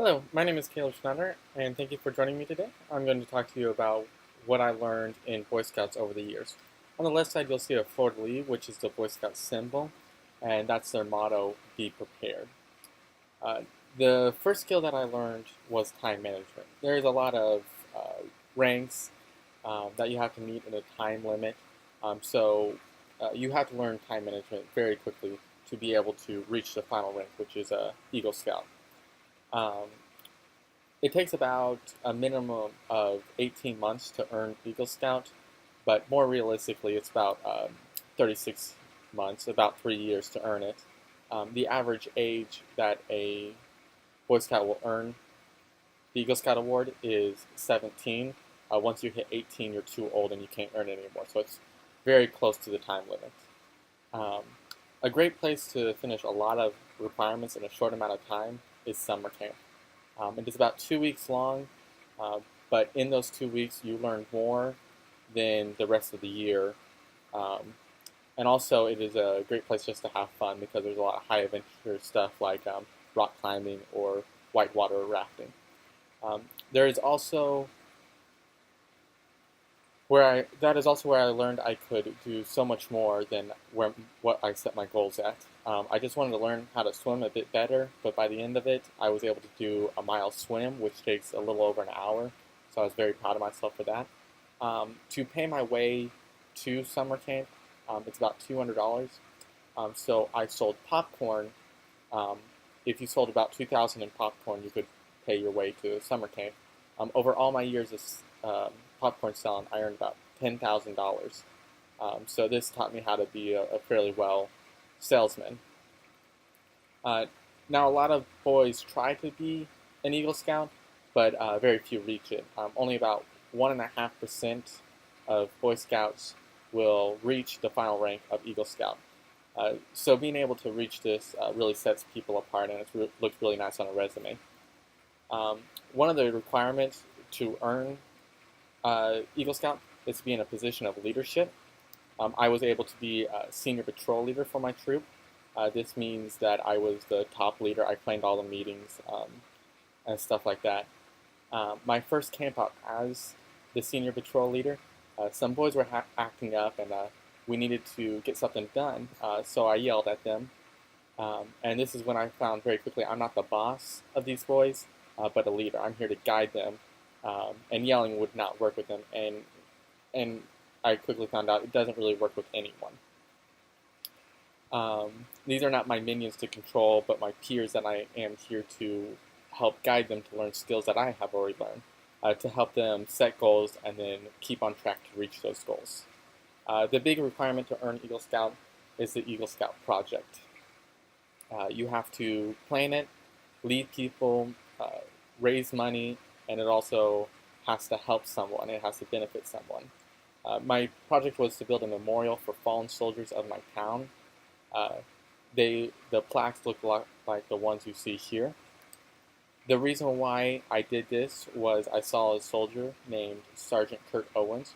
Hello, my name is Caleb Schneider, and thank you for joining me today. I'm going to talk to you about what I learned in Boy Scouts over the years. On the left side, you'll see a fleur-de-lis, which is the Boy Scout symbol, and that's their motto, be prepared. Uh, the first skill that I learned was time management. There's a lot of ranks that you have to meet in a time limit, so you have to learn time management very quickly to be able to reach the final rank, which is Eagle Scout. Um, it takes about a minimum of 18 months to earn Eagle Scout, but more realistically, it's about 36 months, about 3 years to earn it. The average age that a Boy Scout will earn the Eagle Scout Award is 17. Once you hit 18, you're too old and you can't earn it anymore. So it's very close to the time limit. Um, a great place to finish a lot of requirements in a short amount of time is summer camp. It is about 2 weeks long, uh, but in those 2 weeks, you learn more than the rest of the year. Um, and also, it is a great place just to have fun because there's a lot of high adventure stuff like rock climbing or whitewater rafting. There is also that is also where I learned I could do so much more than what I set my goals at. I just wanted to learn how to swim a bit better, but by the end of it, I was able to do a mile swim, which takes a little over an hour. So I was very proud of myself for that. To pay my way to summer camp, it's about $200. So I sold popcorn. Um, if you sold about 2,000 in popcorn, you could pay your way to summer camp. Over all my years of popcorn selling, I earned about $10,000. So this taught me how to be a fairly well salesman. Uh, Now, a lot of boys try to be an Eagle Scout, but very few reach it. Only about 1.5% of Boy Scouts will reach the final rank of Eagle Scout. So being able to reach this really sets people apart, and it looks really nice on a resume. Um, One of the requirements to earn Eagle Scout is to be in a position of leadership. I was able to be a senior patrol leader for my troop. This means that I was the top leader. I planned all the meetings and stuff like that. My first camp out as the senior patrol leader, some boys were acting up and we needed to get something done. So I yelled at them. And this is when I found very quickly I'm not the boss of these boys, but a leader. I'm here to guide them. And yelling would not work with them. And I quickly found out it doesn't really work with anyone. These are not my minions to control, but my peers that I am here to help guide them to learn skills that I have already learned, to help them set goals and then keep on track to reach those goals. The big requirement to earn Eagle Scout is the Eagle Scout project. You have to plan it, lead people, raise money, and it also has to help someone. It has to benefit someone. My project was to build a memorial for fallen soldiers of my town. Uh, the plaques look a lot like the ones you see here. The reason why I did this was I saw a soldier named Sergeant Kurt Owens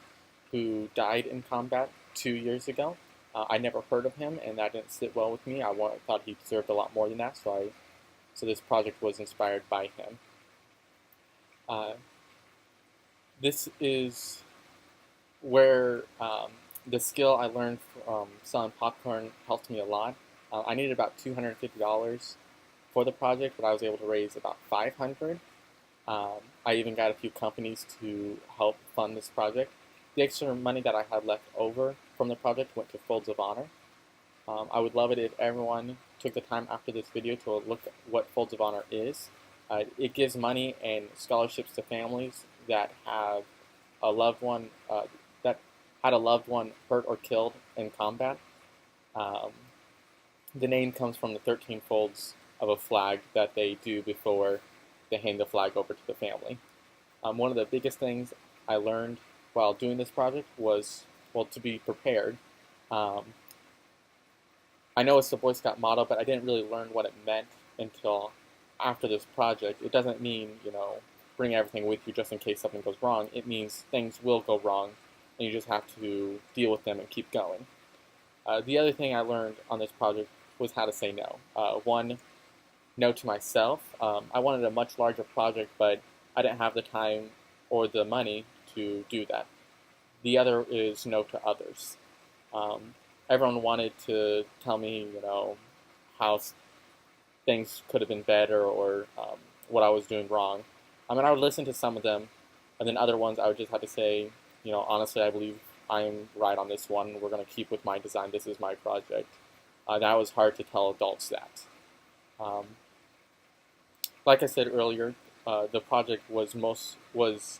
who died in combat 2 years ago. I never heard of him, and that didn't sit well with me. Thought he deserved a lot more than that, so this project was inspired by him. Uh, this is where the skill I learned from selling popcorn helped me a lot. I needed about $250 for the project, but I was able to raise about $500. I even got a few companies to help fund this project. The extra money that I had left over from the project went to Folds of Honor. I would love it if everyone took the time after this video to look at what Folds of Honor is. It gives money and scholarships to families that have a loved one that had a loved one hurt or killed in combat. Um, the name comes from the 13 folds of a flag that they do before they hand the flag over to the family. One of the biggest things I learned while doing this project was, well, to be prepared. Um, I know it's the Boy Scout motto, but I didn't really learn what it meant until after this project. It doesn't mean, bring everything with you just in case something goes wrong. It means things will go wrong, and you just have to deal with them and keep going. The other thing I learned on this project was how to say no. One, note to myself. I wanted a much larger project, but I didn't have the time or the money to do that. The other is no to others. Um, Everyone wanted to tell me, how things could have been better or what I was doing wrong. I mean, I would listen to some of them, and then other ones I would just have to say, honestly, I believe I'm right on this one. We're going to keep with my design. This is my project. That was hard to tell adults that. Um, like I said earlier, the project was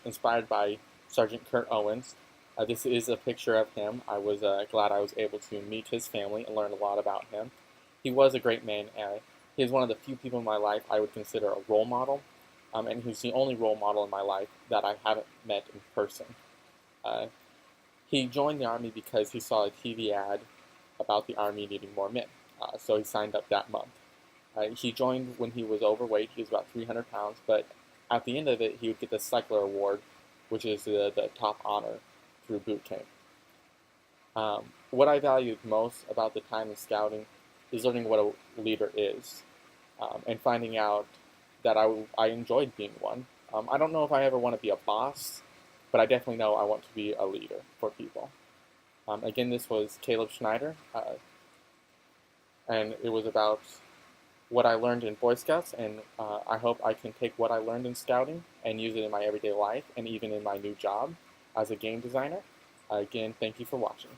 inspired by Sergeant Kurt Owens. This is a picture of him. I was glad I was able to meet his family and learn a lot about him. He was a great man. He is one of the few people in my life I would consider a role model, and he's the only role model in my life that I haven't met in person. Uh, he joined the Army because he saw a TV ad about the Army needing more men, so he signed up that month. He joined when he was overweight. He was about 300 pounds, but at the end of it, he would get the Cycler Award, which is the top honor through boot camp. What I valued most about the time in scouting is learning what a leader is, and finding out that I enjoyed being one. I don't know if I ever want to be a boss, but I definitely know I want to be a leader for people. Again, this was Caleb Schneider, and it was about what I learned in Boy Scouts, and I hope I can take what I learned in scouting and use it in my everyday life and even in my new job as a game designer. Again, thank you for watching.